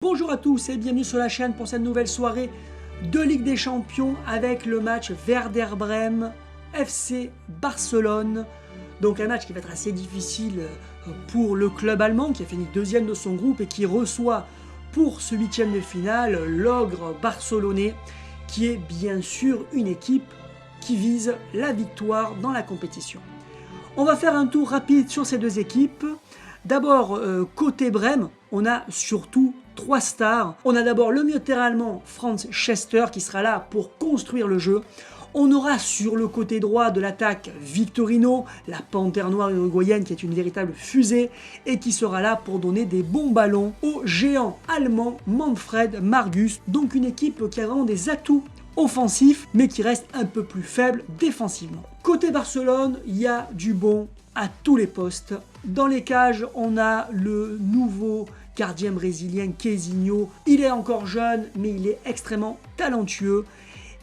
Bonjour à tous et bienvenue sur la chaîne pour cette nouvelle soirée de Ligue des Champions avec le match Werder Brême FC Barcelone. Donc un match qui va être assez difficile pour le club allemand qui a fini deuxième de son groupe et qui reçoit pour ce huitième de finale l'ogre barcelonais qui est bien sûr une équipe qui vise la victoire dans la compétition. On va faire un tour rapide sur ces deux équipes. D'abord, côté Brême, on a surtout 3 stars. On a d'abord le milieu de terrain allemand Franz Schester qui sera là pour construire le jeu. On aura sur le côté droit de l'attaque Victorino, la panthère noire uruguayenne qui est une véritable fusée et qui sera là pour donner des bons ballons au géant allemand Manfred Margus. Donc une équipe qui a vraiment des atouts offensifs mais qui reste un peu plus faible défensivement. Côté Barcelone, il y a du bon à tous les postes. Dans les cages, on a le nouveau gardien brésilien Queizinho. Il est encore jeune, mais il est extrêmement talentueux.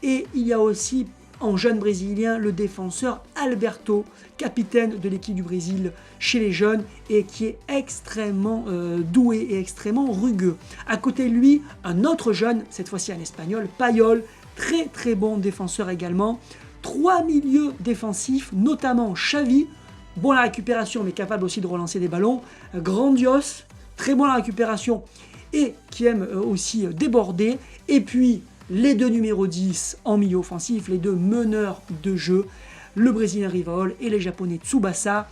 Et il y a aussi en jeune brésilien le défenseur Alberto, capitaine de l'équipe du Brésil chez les jeunes et qui est extrêmement doué et extrêmement rugueux. À côté de lui, un autre jeune, cette fois-ci un espagnol, Payol, très bon défenseur également. 3 milieux défensifs, notamment Xavi, bon à la récupération mais capable aussi de relancer des ballons. Grandios, très bon à la récupération et qui aime aussi déborder. Et puis les deux numéros 10 en milieu offensif, les deux meneurs de jeu, le Brésilien Rivaol et les Japonais Tsubasa.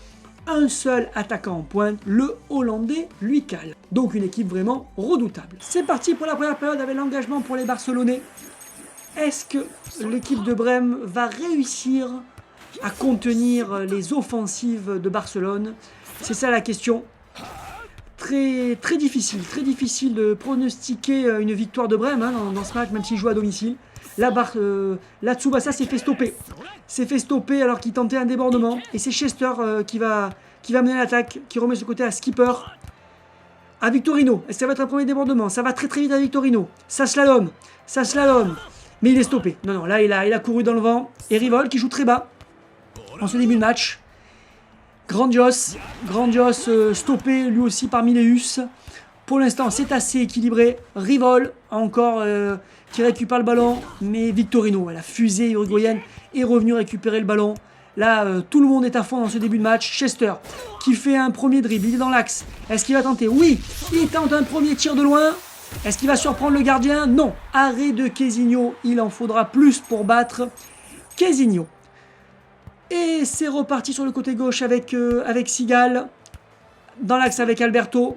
Un seul attaquant en pointe, le Hollandais Luikal. Donc une équipe vraiment redoutable. C'est parti pour la première période avec l'engagement pour les Barcelonais. Est-ce que l'équipe de Brême va réussir à contenir les offensives de Barcelone? C'est ça la question. Très difficile de pronostiquer une victoire de Brême dans ce match, même s'il joue à domicile. Là, Tsubasa s'est fait stopper. S'est fait stopper alors qu'il tentait un débordement. Et c'est Chester qui va mener l'attaque, qui remet ce côté à Skipper. À Victorino. Est-ce que ça va être un premier débordement? Ça va très vite à Victorino. Ça slalom. Mais il est stoppé. Non, là il a couru dans le vent. Et Rivol qui joue très bas en ce début de match. Grandios stoppé lui aussi par Mileus. Pour l'instant c'est assez équilibré. Rivol encore qui récupère le ballon. Mais Victorino, la fusée uruguayenne, est revenu récupérer le ballon. Là tout le monde est à fond dans ce début de match. Chester qui fait un premier dribble, il est dans l'axe. Est-ce qu'il va tenter? Oui, il tente un premier tir de loin. Est-ce qu'il va surprendre le gardien? Non. Arrêt de Queizinho, il en faudra plus pour battre Queizinho. Et c'est reparti sur le côté gauche avec Sigal. Dans l'axe avec Alberto.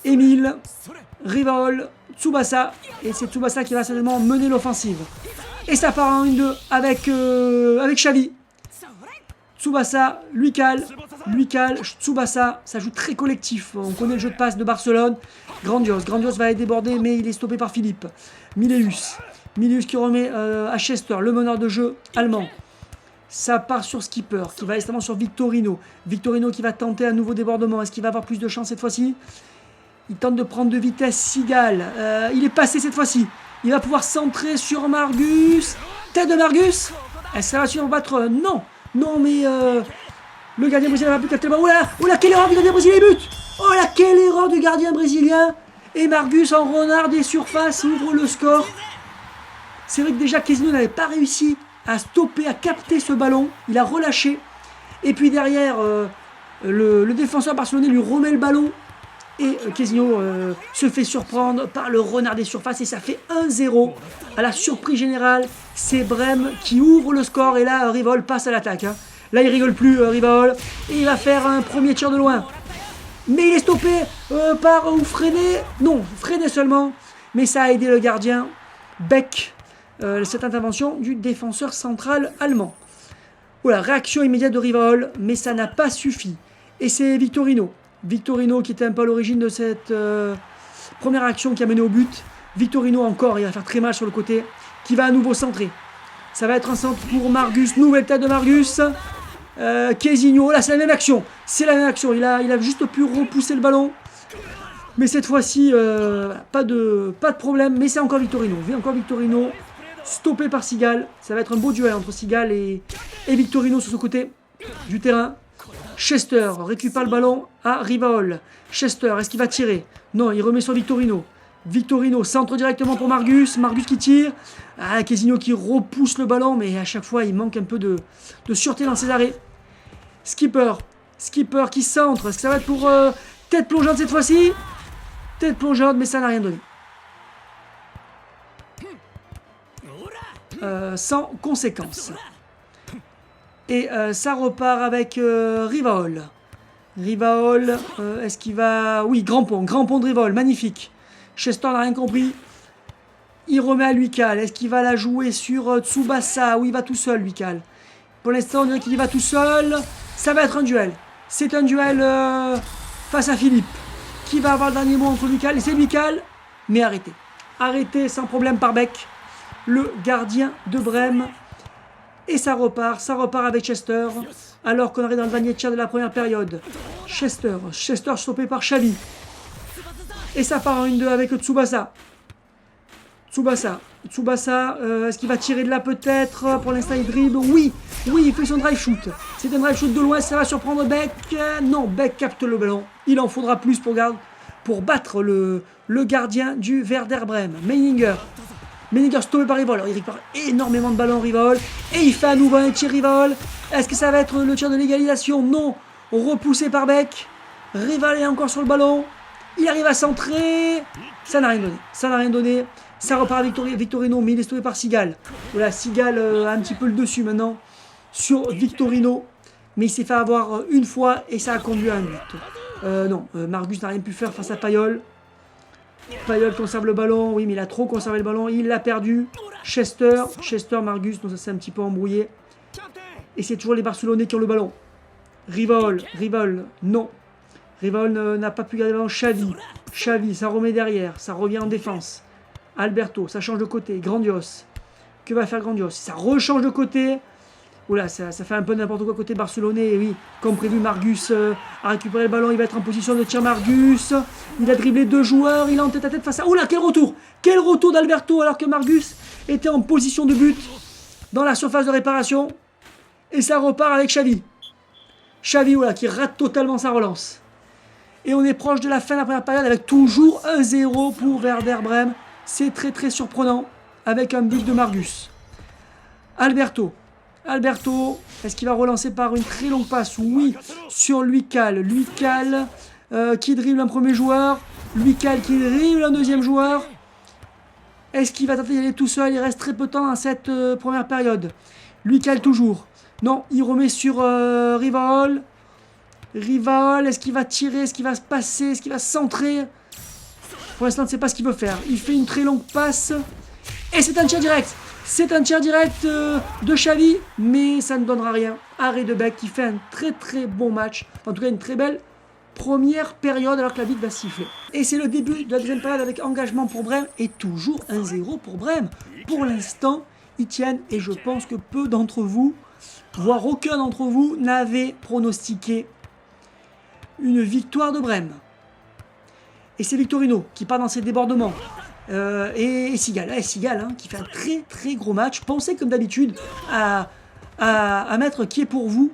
Emile. Rivaol. Tsubasa. Et c'est Tsubasa qui va certainement mener l'offensive. Et ça part en 1-2 avec Xavi. Tsubasa, Luikal, Tsubasa. Ça joue très collectif. On connaît le jeu de passe de Barcelone. Grandios va être débordé, mais il est stoppé par Philippe. Mileus qui remet à Chester, le meneur de jeu allemand. Ça part sur Skipper, qui va extrêmement sur Victorino. Victorino qui va tenter un nouveau débordement. Est-ce qu'il va avoir plus de chance cette fois-ci? Il tente de prendre de vitesse Sigal. Il est passé cette fois-ci. Il va pouvoir centrer sur Margus. Tête de Margus. Est-ce que ça va suivre battre? Non, mais le gardien brésilien va plus capter le ballon. Oh là, quelle erreur du gardien brésilien, but! Oh là, quelle erreur du gardien brésilien! Et Margus en renard des surfaces ouvre le score. C'est vrai que déjà Queizinho n'avait pas réussi à stopper, à capter ce ballon. Il a relâché. Et puis derrière, le défenseur barcelonais lui remet le ballon. Et Queizinho se fait surprendre par le renard des surfaces. Et ça fait 1-0. À la surprise générale, c'est Brême qui ouvre le score. Et là, Rivol passe à l'attaque. Là, il rigole plus, Rivol. Et il va faire un premier tir de loin. Mais il est stoppé par ou freiné. Non, freiné seulement. Mais ça a aidé le gardien Beck. Cette intervention du défenseur central allemand. Voilà, réaction immédiate de Rivol, mais ça n'a pas suffi. Et c'est Victorino qui était un peu à l'origine de cette première action qui a mené au but. Victorino encore, il va faire très mal sur le côté, qui va à nouveau centrer. Ça va être un centre pour Margus, nouvelle tête de Margus. Queizinho, là c'est la même action. Il a juste pu repousser le ballon. Mais cette fois-ci, pas de problème, mais c'est encore Victorino. Stoppé par Sigal. Ça va être un beau duel entre Sigal et Victorino sur ce côté du terrain. Chester récupère le ballon à Rivaol. Chester, est-ce qu'il va tirer? Non, il remet sur Victorino. Victorino centre directement pour Margus. Margus qui tire. Ah, Quesinho qui repousse le ballon, mais à chaque fois, il manque un peu de sûreté dans ses arrêts. Skipper qui centre. Est-ce que ça va être pour tête plongeante cette fois-ci? Tête plongeante, mais ça n'a rien donné. Sans conséquence. Et ça repart avec Rivaol. Rivaol, est-ce qu'il va... Oui, grand pont de Rivaol, magnifique. Chester n'a rien compris. Il remet à Luikal. Est-ce qu'il va la jouer sur Tsubasa? Oui, il va tout seul, Luikal. Pour l'instant, on dirait qu'il y va tout seul. Ça va être un duel. C'est un duel face à Philippe. Qui va avoir le dernier mot entre Luikal? Et c'est Luikal, mais arrêté. Arrêté sans problème par Beck, le gardien de Brême. Et ça repart avec Chester, alors qu'on arrive dans le dernier tiers de la première période. Chester stoppé par Xavi. Et ça part en 1-2 avec Tsubasa. Tsubasa, est-ce qu'il va tirer de là peut-être? Pour l'instant, il dribble. Oui, il fait son drive shoot. C'est un drive shoot de loin, ça va surprendre Beck. Non, Beck capte le ballon. Il en faudra plus pour battre le gardien du Werder Brême. Meininger stoppé par Rivaol. Il récupère énormément de ballons Rivaol. Et il fait à nouveau un tir Rivaol. Est-ce que ça va être le tir de l'égalisation? Non. Repoussé par Beck. Rivaol est encore sur le ballon. Il arrive à centrer. Ça n'a rien donné. Ça repart à Victorino, mais il est stoppé par Sigal. Voilà, Sigal a un petit peu le dessus maintenant sur Victorino. Mais il s'est fait avoir une fois et ça a conduit à un but. Non, Margus n'a rien pu faire face à Payol. Payol conserve le ballon, oui, mais il a trop conservé le ballon, il l'a perdu. Chester, Margus, donc ça s'est un petit peu embrouillé. Et c'est toujours les Barcelonais qui ont le ballon. Rivaol, non. Rivaol n'a pas pu garder le ballon. Xavi, ça remet derrière, ça revient en défense. Alberto, ça change de côté. Grandios. Que va faire Grandios? Ça rechange de côté. Oula, ça fait un peu n'importe quoi côté barcelonais. Et oui, comme prévu, Margus a récupéré le ballon. Il va être en position de tir Margus. Il a dribblé 2 joueurs. Il est en tête à tête face à... Oula, quel retour d'Alberto alors que Margus était en position de but dans la surface de réparation. Et ça repart avec Xavi. Xavi, oula, qui rate totalement sa relance. Et on est proche de la fin de la première période avec toujours 1-0 pour Werder Brême. C'est très très surprenant avec un but de Margus. Alberto, est-ce qu'il va relancer par une très longue passe? Oui, sur Luikal. Luikal qui dribble un premier joueur. Luikal qui dribble un deuxième joueur. Est-ce qu'il va tenter d'y aller tout seul? Il reste très peu de temps dans cette première période. Luikal toujours. Non, il remet sur Rivaol. Est-ce qu'il va tirer? Est-ce qu'il va se passer? Est-ce qu'il va centrer? Pour l'instant, on ne sait pas ce qu'il veut faire. Il fait une très longue passe. Et c'est un tir direct. C'est un tir direct de Xavi, mais ça ne donnera rien. Arrêt de Beck qui fait un très très bon match. En tout cas, une très belle première période alors que la bite va siffler. Et c'est le début de la deuxième période avec engagement pour Brême et toujours 1-0 pour Brême. Pour l'instant, ils tiennent et je pense que peu d'entre vous, voire aucun d'entre vous, n'avait pronostiqué une victoire de Brême. Et c'est Victorino qui part dans ses débordements. Et Sigal, qui fait un très très gros match. Pensez comme d'habitude à mettre qui est pour vous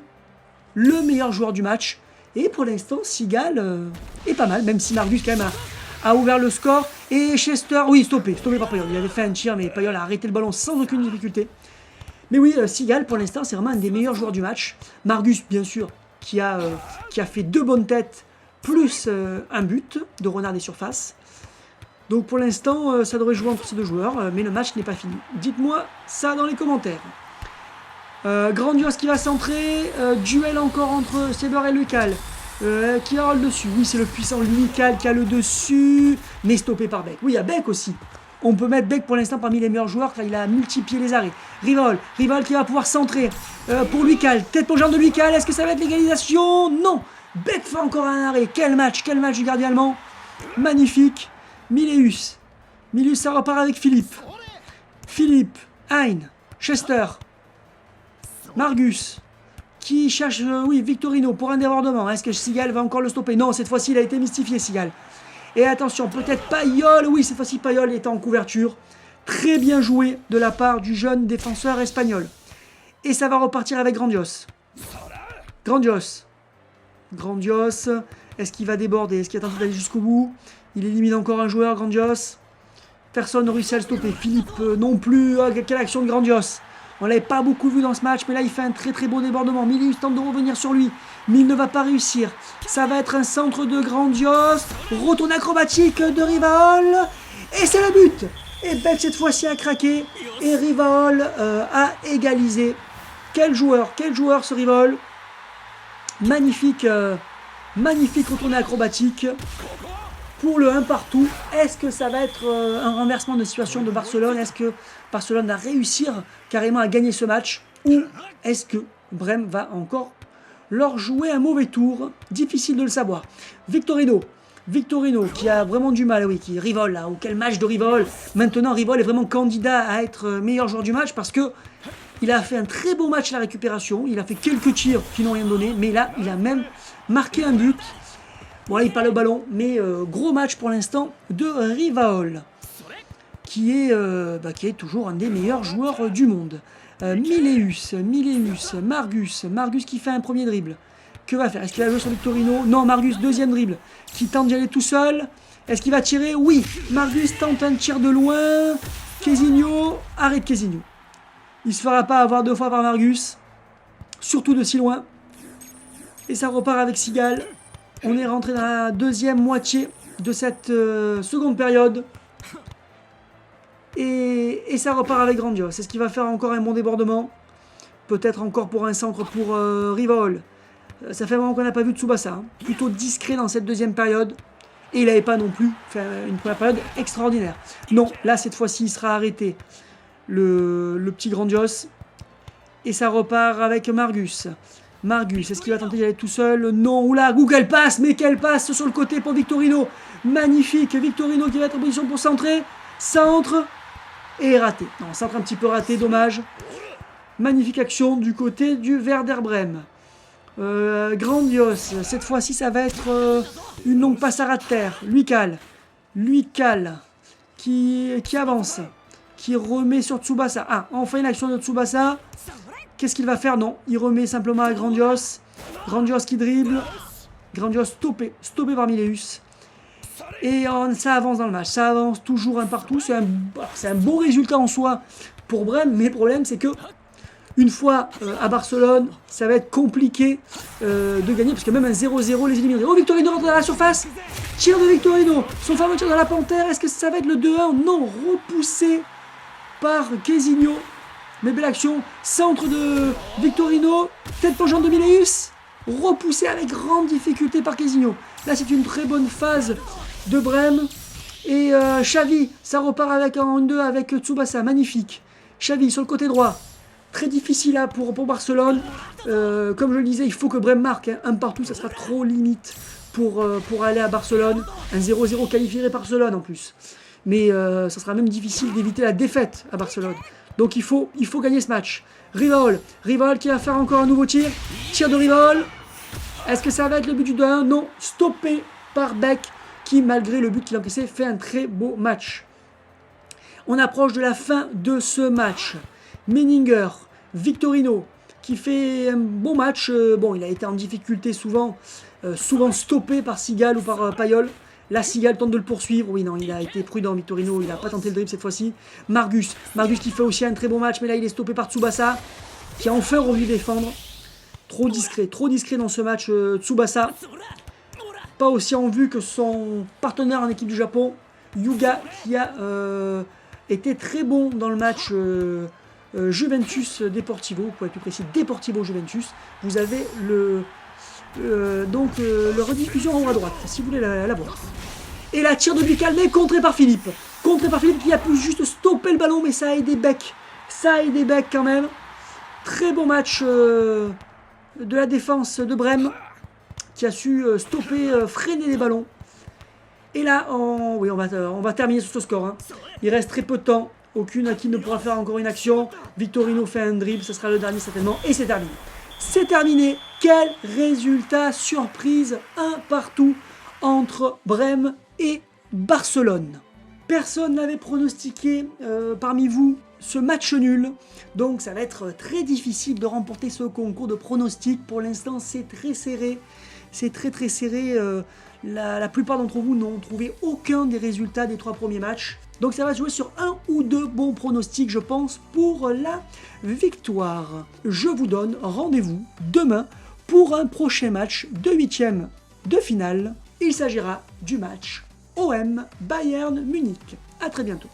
le meilleur joueur du match. Et pour l'instant, Sigal est pas mal, même si Margus quand même a ouvert le score. Et Chester, oui, stoppé par Payol. Il avait fait un tir, mais Payol a arrêté le ballon sans aucune difficulté. Mais oui, Sigal, pour l'instant, c'est vraiment un des meilleurs joueurs du match. Margus, bien sûr, qui a fait 2 bonnes têtes, plus un but de renard des surfaces. Donc pour l'instant, ça devrait jouer entre ces 2 joueurs, mais le match n'est pas fini. Dites-moi ça dans les commentaires. Grandios qui va centrer, duel encore entre Seber et Luikal. Qui aura le dessus? Oui, c'est le puissant Luikal qui a le dessus, mais stoppé par Beck. Oui, il y a Beck aussi. On peut mettre Beck pour l'instant parmi les meilleurs joueurs car il a multiplié les arrêts. Rivaol qui va pouvoir centrer pour Luikal. Tête pour le genre de Luikal, est-ce que ça va être l'égalisation? Non. Beck fait encore un arrêt. Quel match du gardien allemand. Magnifique. Milius, ça repart avec Philippe. Hein, Chester, Margus, qui cherche, Victorino pour un débordement. Est-ce que Sigal va encore le stopper? Non, cette fois-ci, il a été mystifié, Sigal. Et attention, peut-être Payol. Oui, cette fois-ci, Payol est en couverture. Très bien joué de la part du jeune défenseur espagnol. Et ça va repartir avec Grandios. Grandios. Est-ce qu'il va déborder? Est-ce qu'il a tenté d'aller jusqu'au bout? Il élimine encore un joueur, Grandios. Personne ne réussit à le stopper. Philippe non plus. Ah, quelle action de Grandios. On ne l'avait pas beaucoup vu dans ce match, mais là il fait un très très beau débordement. Milius tente de revenir sur lui, mais il ne va pas réussir. Ça va être un centre de Grandios. Retourne acrobatique de Rivaol. Et c'est le but. Et Beck cette fois-ci a craqué. Et Rivaol a égalisé. Quel joueur ce Rivaol. Magnifique, magnifique retourné acrobatique. Pour le 1 partout, est-ce que ça va être un renversement de situation de Barcelone? Est-ce que Barcelone va réussir carrément à gagner ce match? Ou est-ce que Brême va encore leur jouer un mauvais tour? Difficile de le savoir. Victorino qui a vraiment du mal, oui, qui Rivaol là, ou quel match de Rivaol. Maintenant Rivaol est vraiment candidat à être meilleur joueur du match parce que il a fait un très beau match à la récupération, il a fait quelques tirs qui n'ont rien donné, mais là il a même marqué un but. Bon là il perd le ballon, mais gros match pour l'instant de Rivaol, qui est toujours un des meilleurs joueurs du monde. Mileus, Margus qui fait un premier dribble. Que va faire? Est-ce qu'il va jouer sur Victorino? Non, Margus, deuxième dribble, qui tente d'y aller tout seul. Est-ce qu'il va tirer? Oui, Margus tente un tir de loin. Kezinho, arrête Kezinho. Il ne se fera pas avoir deux fois par Margus, surtout de si loin. Et ça repart avec Sigal. On est rentré dans la deuxième moitié de cette seconde période. Et ça repart avec Grandios. Est-ce qu'il va faire encore un bon débordement? Peut-être encore pour un centre pour Rivaol. Ça fait vraiment qu'on n'a pas vu Tsubasa. Hein. Plutôt discret dans cette deuxième période. Et il n'avait pas non plus fait une première période extraordinaire. Non, là cette fois-ci il sera arrêté. Le petit Grandios. Et ça repart avec Margus. Est-ce qu'il va tenter d'y aller tout seul? Non, oula, Google passe, mais quelle passe sur le côté pour Victorino. Magnifique, Victorino qui va être en position pour centrer. Centre et raté. Non, centre un petit peu raté, dommage. Magnifique action du côté du Werder Brême. Grandios, cette fois-ci ça va être une longue passe à ras de terre. Lui cale, qui avance, qui remet sur Tsubasa. Ah, enfin une action de Tsubasa. Qu'est-ce qu'il va faire? Non, il remet simplement à Grandios. Grandios qui dribble. Grandios stoppé par Mileus. Et ça avance dans le match. Ça avance toujours un partout. C'est un beau résultat en soi pour Brême. Mais le problème, c'est que une fois à Barcelone, ça va être compliqué de gagner. Parce que même un 0-0 les éliminerait. Oh, Victorino rentre dans la surface. Tir de Victorino. Son fameux tir dans la panthère. Est-ce que ça va être le 2-1? Non, repoussé par Kezinho. Mais belle action, centre de Victorino, tête penchante de Mileus, repoussé avec grande difficulté par Kezinho. Là c'est une très bonne phase de Brême. Et Xavi, ça repart avec un 1-2 avec Tsubasa, magnifique. Xavi sur le côté droit, très difficile là pour Barcelone. Comme je le disais, il faut que Brême marque, hein. Un partout, ça sera trop limite pour aller à Barcelone. Un 0-0 qualifierait Barcelone en plus. Mais ça sera même difficile d'éviter la défaite à Barcelone. Donc il faut gagner ce match. Rivaol qui va faire encore un nouveau tir. Tir de Rivaol. Est-ce que ça va être le but du 2-1? Non, stoppé par Beck qui, malgré le but qu'il a encaissé, fait un très beau match. On approche de la fin de ce match. Menninger, Victorino, qui fait un bon match. Bon, il a été en difficulté souvent stoppé par Sigal ou par Payol. Là, Sigal tente de le poursuivre. Oui, non, il a été prudent, Victorino. Il n'a pas tenté le dribble cette fois-ci. Margus qui fait aussi un très bon match. Mais là, il est stoppé par Tsubasa, qui a enfin revenu défendre. Trop discret dans ce match, Tsubasa. Pas aussi en vue que son partenaire en équipe du Japon, Yuga, qui a été très bon dans le match Juventus Deportivo. Pour être plus précis, Deportivo Juventus. Vous avez le rediffusion en haut à droite, si vous voulez la voir. Et la tir de Bicalmé, contré par Philippe. Qui a pu juste stopper le ballon, mais ça a aidé Beck. Quand même. Très bon match de la défense de Brême, qui a su freiner les ballons. Et là, on va terminer sur ce score. Hein. Il reste très peu de temps. Aucune qui ne pourra faire encore une action. Victorino fait un dribble, ce sera le dernier certainement. Et c'est terminé. C'est terminé. Quel résultat surprise, un partout entre Brême et Barcelone. Personne n'avait pronostiqué parmi vous ce match nul, donc ça va être très difficile de remporter ce concours de pronostics. Pour l'instant, c'est très serré, c'est très très serré. La plupart d'entre vous n'ont trouvé aucun des résultats des 3 premiers matchs. Donc ça va se jouer sur 1 ou 2 bons pronostics, je pense, pour la victoire. Je vous donne rendez-vous demain pour un prochain match de 8e de finale. Il s'agira du match OM Bayern Munich. A très bientôt.